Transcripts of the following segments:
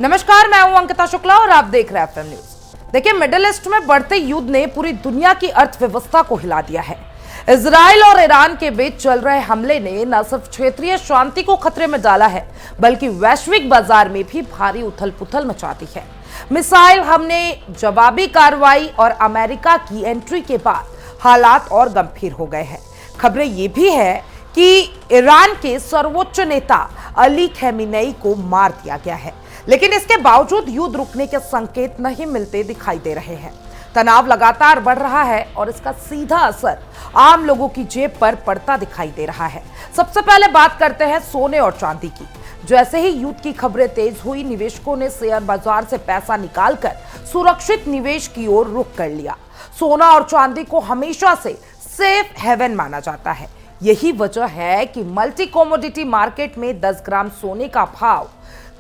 नमस्कार, मैं हूं अंकिता शुक्ला और आप देख रहे हैं एफएम न्यूज। देखिए, मिडिल ईस्ट में बढ़ते युद्ध ने पूरी दुनिया की अर्थव्यवस्था को हिला दिया है। इजराइल और ईरान के बीच चल रहे हमले ने न सिर्फ क्षेत्रीय शांति को खतरे में डाला है, बल्कि वैश्विक बाजार में भी भारी उथल पुथल मचा दी है। मिसाइल हमले, जवाबी कार्रवाई और अमेरिका की एंट्री के बाद हालात और गंभीर हो गए हैं। खबरें ये भी है कि ईरान के सर्वोच्च नेता अली खमेनी को मार दिया गया है, लेकिन इसके बावजूद युद्ध रुकने के संकेत नहीं मिलते दिखाई दे रहे हैं। तनाव लगातार बढ़ रहा है और इसका सीधा असर आम लोगों की जेब पर पड़ता दिखाई दे रहा है। सबसे पहले बात करते हैं सोने और चांदी की। जैसे ही युद्ध की खबरें तेज हुई, निवेशकों ने शेयर बाजार से पैसा निकालकर सुरक्षित निवेश की ओर रुख कर लिया। सोना और चांदी को हमेशा से सेफ हेवन माना जाता है। यही वजह है कि मल्टी कमोडिटी मार्केट में 10 ग्राम सोने का भाव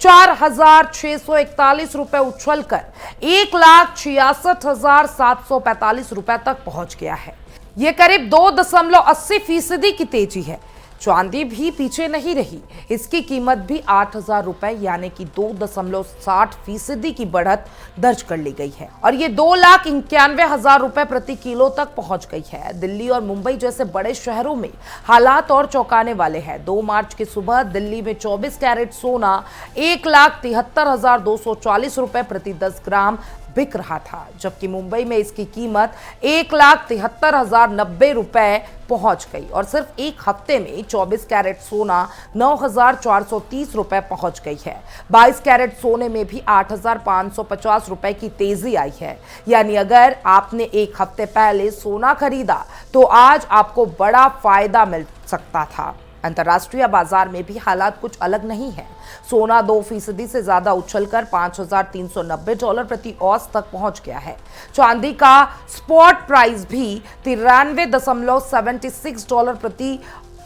4,641 रुपए उछलकर 1,66,745 रुपए तक पहुंच गया है। यह करीब 2.80% की तेजी है। चांदी भी पीछे नहीं रही, इसकी कीमत भी 8,000 रुपए यानी कि 2.60% की बढ़त दर्ज कर ली गई है और ये 2,91,000 रुपए प्रति किलो तक पहुंच गई है। दिल्ली और मुंबई जैसे बड़े शहरों में हालात और चौंकाने वाले हैं। 2 मार्च की सुबह दिल्ली में 24 कैरेट सोना 1,73,240 रुपए प्रति 10 ग्राम बिक रहा था, जबकि मुंबई में इसकी कीमत 1,73,090 रुपए पहुंच गई और सिर्फ एक हफ्ते में 24 कैरेट सोना 9,430 रुपए पहुंच गई है। 22 कैरेट सोने में भी 8,550 रुपए की तेजी आई है। यानी अगर आपने एक हफ्ते पहले सोना खरीदा तो आज आपको बड़ा फायदा मिल सकता था। अंतर्राष्ट्रीय बाजार में भी हालात कुछ अलग नहीं है। सोना 2% से ज्यादा उछलकर $5,390 प्रति औंस तक पहुंच गया है। चांदी का स्पॉट प्राइस भी $93.76 प्रति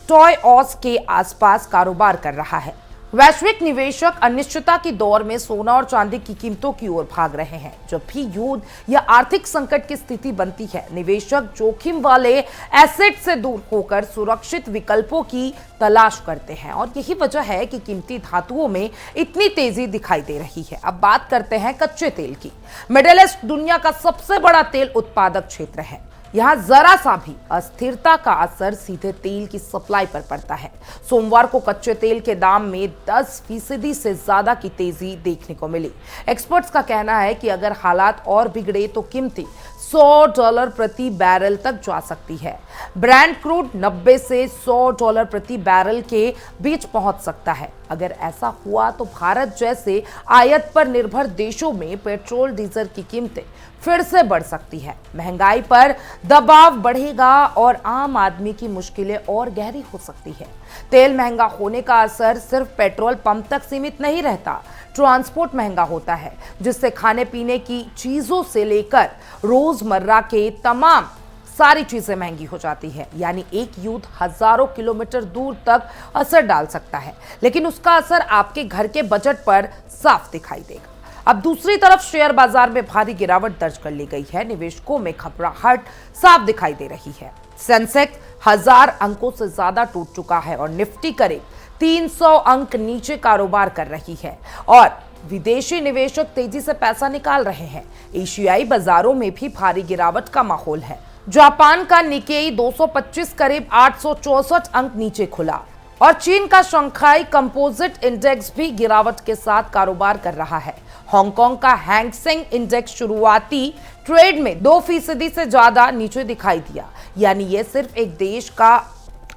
ट्रॉय औंस के आसपास कारोबार कर रहा है। वैश्विक निवेशक अनिश्चितता की दौर में सोना और चांदी की कीमतों की ओर भाग रहे हैं। जब भी युद्ध या आर्थिक संकट की स्थिति बनती है, निवेशक जोखिम वाले एसेट से दूर होकर सुरक्षित विकल्पों की तलाश करते हैं और यही वजह है कि कीमती धातुओं में इतनी तेजी दिखाई दे रही है। अब बात करते हैं कच्चे तेल की। मिडिल ईस्ट दुनिया का सबसे बड़ा तेल उत्पादक क्षेत्र है। यहाँ जरा सा भी अस्थिरता का असर सीधे तेल की सप्लाई पर पड़ता है। सोमवार को कच्चे तेल के दाम में 10% से ज्यादा की तेजी देखने को मिली। एक्सपर्ट्स का कहना है कि अगर हालात और बिगड़े तो कीमती $100 प्रति बैरल तक जा सकती है। ब्रांड क्रूड 90 से $100 प्रति बैरल के बीच पहुंच सकता है। अगर ऐसा हुआ तो भारत जैसे आयात पर निर्भर देशों में पेट्रोल डीजल की कीमतें फिर से बढ़ सकती है। महंगाई पर दबाव बढ़ेगा और आम आदमी की मुश्किलें और गहरी हो सकती है। तेल महंगा होने का असर सिर्फ पेट्रोल पंप तक सीमित नहीं रहता। ट्रांसपोर्ट महंगा होता है, जिससे खाने पीने की चीजों से लेकर रोजमर्रा के तमाम सारी चीजें महंगी हो जाती है। यानी एक युद्ध हजारों किलोमीटर दूर तक असर डाल सकता है, लेकिन उसका असर आपके घर के बजट पर साफ दिखाई देगा। अब दूसरी तरफ शेयर बाजार में भारी गिरावट दर्ज कर ली गई है। निवेशकों में घबराहट साफ दिखाई दे रही है। सेंसेक्स 1000 अंकों से ज्यादा टूट चुका है और निफ्टी करीब 300 अंक नीचे कारोबार कर रही है और विदेशी निवेशक तेजी से पैसा निकाल रहे हैं। एशियाई बाजारों में भी भारी गिरावट का माहौल है। जापान का निकेई 225 करीब 864 अंक नीचे खुला और चीन का शंघाई कंपोजिट इंडेक्स भी गिरावट के साथ कारोबार कर रहा है। हांगकांग का हैंग सेंग इंडेक्स शुरुआती ट्रेड में 2% से ज्यादा नीचे दिखाई दिया। यानी यह सिर्फ एक देश का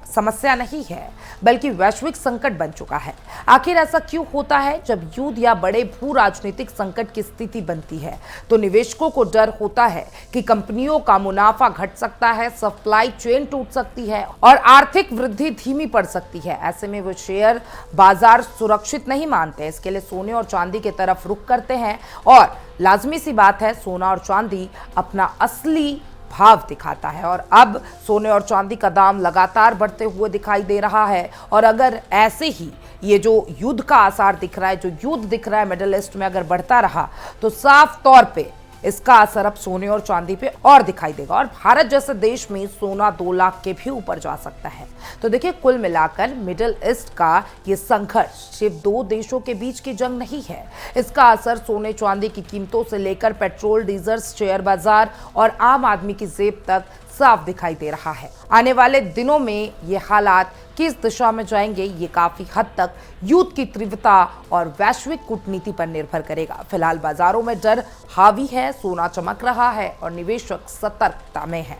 समस्या नहीं है, बल्कि वैश्विक संकट बन चुका है। आखिर ऐसा क्यों होता है? जब युद्ध या बड़े भू राजनीतिक संकट की स्थिति बनती है तो निवेशकों को डर होता है कि कंपनियों का मुनाफा घट सकता है, सप्लाई चेन टूट सकती है और आर्थिक वृद्धि धीमी पड़ सकती है। ऐसे में वो शेयर बाजार सुरक्षित नहीं मानते, इसके लिए सोने और चांदी की तरफ रुख करते हैं और लाजमी सी बात है, सोना और चांदी अपना असली भाव दिखाता है और अब सोने और चांदी का दाम लगातार बढ़ते हुए दिखाई दे रहा है। और अगर ऐसे ही ये जो युद्ध का आसार दिख रहा है, जो युद्ध दिख रहा है मिडिल ईस्ट में, अगर बढ़ता रहा तो साफ तौर पे इसका असर अब सोने और चांदी पे और दिखाई देगा और भारत जैसे देश में सोना 2 लाख के भी ऊपर जा सकता है। तो देखिए, कुल मिलाकर मिडिल ईस्ट का ये संघर्ष सिर्फ 2 देशों के बीच की जंग नहीं है। इसका असर सोने चांदी की कीमतों से लेकर पेट्रोल, डीजल, शेयर बाजार और आम आदमी की जेब तक साफ दिखाई दे रहा है। आने वाले दिनों में ये हालात किस दिशा में जाएंगे, ये काफी हद तक युद्ध की तीव्रता और वैश्विक कूटनीति पर निर्भर करेगा। फिलहाल बाजारों में डर हावी है, सोना चमक रहा है और निवेशक सतर्कता में है।